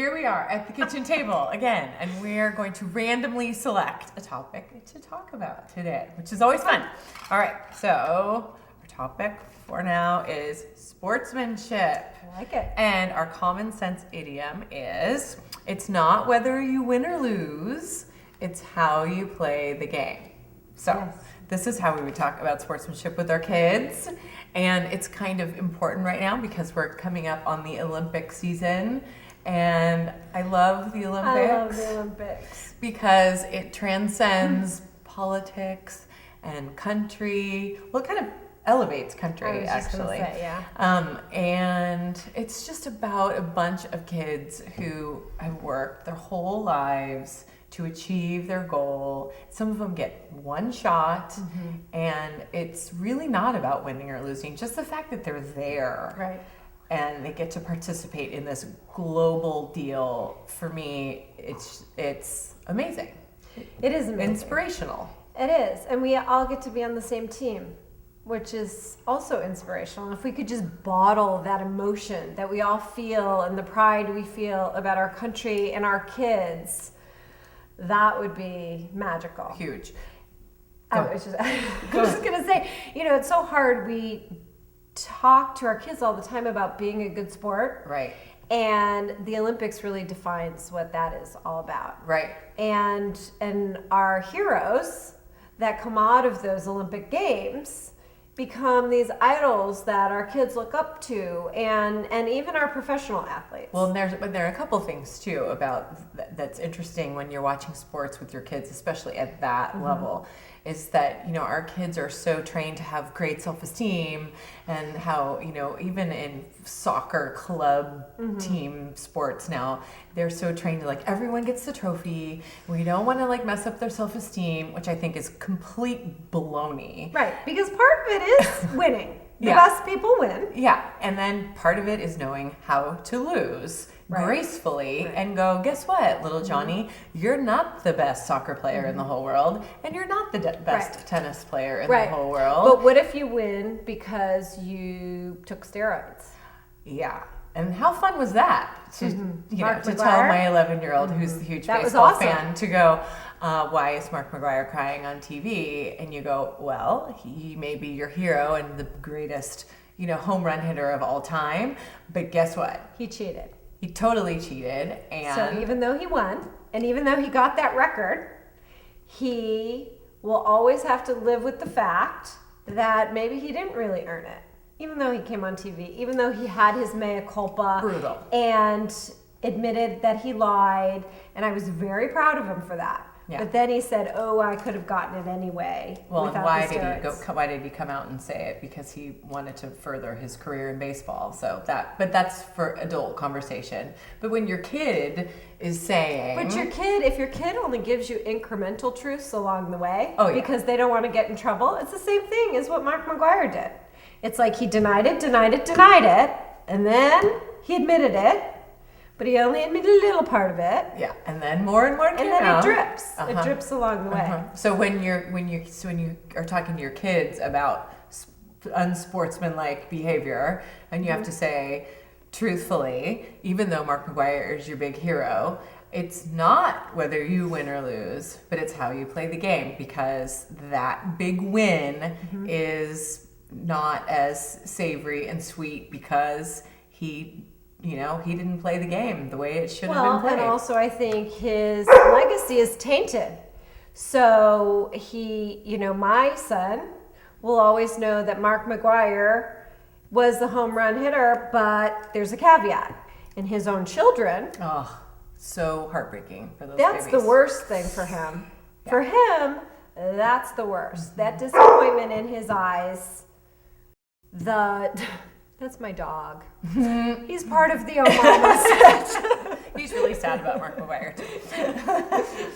here we are at the kitchen table again, and we're going to randomly select a topic to talk about today, which is always fun. All right, so our topic for now is sportsmanship. I like it. And our common sense idiom is, it's not whether you win or lose, it's how you play the game. So Yes. This is how we would talk about sportsmanship with our kids. And it's kind of important right now because we're coming up on the Olympic season. And I love the Olympics. I love the Olympics. Because it transcends politics and country. Well, it kind of elevates country, I was just actually. gonna say, yeah. And it's just about a bunch of kids who have worked their whole lives to achieve their goal. Some of them get one shot, and it's really not about winning or losing, just the fact that they're there. Right. And they get to participate in this global deal. For me, it's amazing. It is amazing. Inspirational. It is. And we all get to be on the same team, which is also inspirational. And if we could just bottle that emotion that we all feel and the pride we feel about our country and our kids, that would be magical. Huge. I was just going to say, it's so hard. We talk to our kids all the time about being a good sport. Right. And the Olympics really defines what that is all about. Right. And our heroes that come out of those Olympic Games become these idols that our kids look up to, and even our professional athletes. Well, and there are a couple things too about that's interesting when you're watching sports with your kids, especially at that level, is that our kids are so trained to have great self-esteem, and how even in soccer club team sports now, they're so trained to everyone gets the trophy. We don't want to mess up their self-esteem, which I think is complete baloney. Right, because part of it is winning. The Yeah. best people win. Yeah, and then part of it is knowing how to lose gracefully and go, guess what, little Johnny, you're not the best soccer player in the whole world, and you're not the best tennis player in the whole world. But what if you win because you took steroids? Yeah. And how fun was that to Mark to McGuire? tell my 11-year-old who's the huge That was baseball awesome. fan to go, why is Mark McGuire crying on TV? And you go, well, he may be your hero and the greatest, home run hitter of all time, but guess what? He cheated. He totally cheated. And So even though he won, and even though he got that record, he will always have to live with the fact that maybe he didn't really earn it. Even though he came on TV, even though he had his mea culpa. Brutal. And admitted that he lied, and I was very proud of him for that. Yeah. But then he said, "Oh, I could have gotten it anyway." Well, and without why the did steroids." why did he come out and say it? Because he wanted to further his career in baseball. But that's for adult conversation. But when your kid is saying, But if your kid only gives you incremental truths along the way, Oh, yeah. because they don't want to get in trouble, it's the same thing as what Mark McGuire did. It's like he denied it, and then he admitted it, but he only admitted a little part of it. yeah, and then more and more came And then out. it drips. It drips along the way. So when you are talking to your kids about unsportsmanlike behavior, and you have to say truthfully, even though Mark McGuire is your big hero, it's not whether you win or lose, but it's how you play the game, because that big win is not as savory and sweet because he didn't play the game the way it should have been played. And also I think his legacy is tainted. So my son will always know that Mark McGuire was the home run hitter, but there's a caveat. And his own children, Oh, so heartbreaking for those that's babies. the worst thing for him. For him, that's the worst. That disappointment in his eyes. That's my dog. He's part of the Mamas. He's really sad about Mark McGuire too.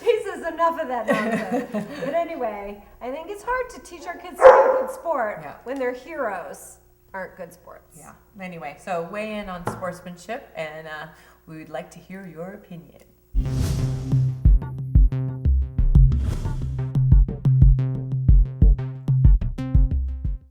He says enough of that nonsense. But anyway, I think it's hard to teach our kids to be a good sport when their heroes aren't good sports. Yeah. Anyway, so weigh in on sportsmanship, and we would like to hear your opinion.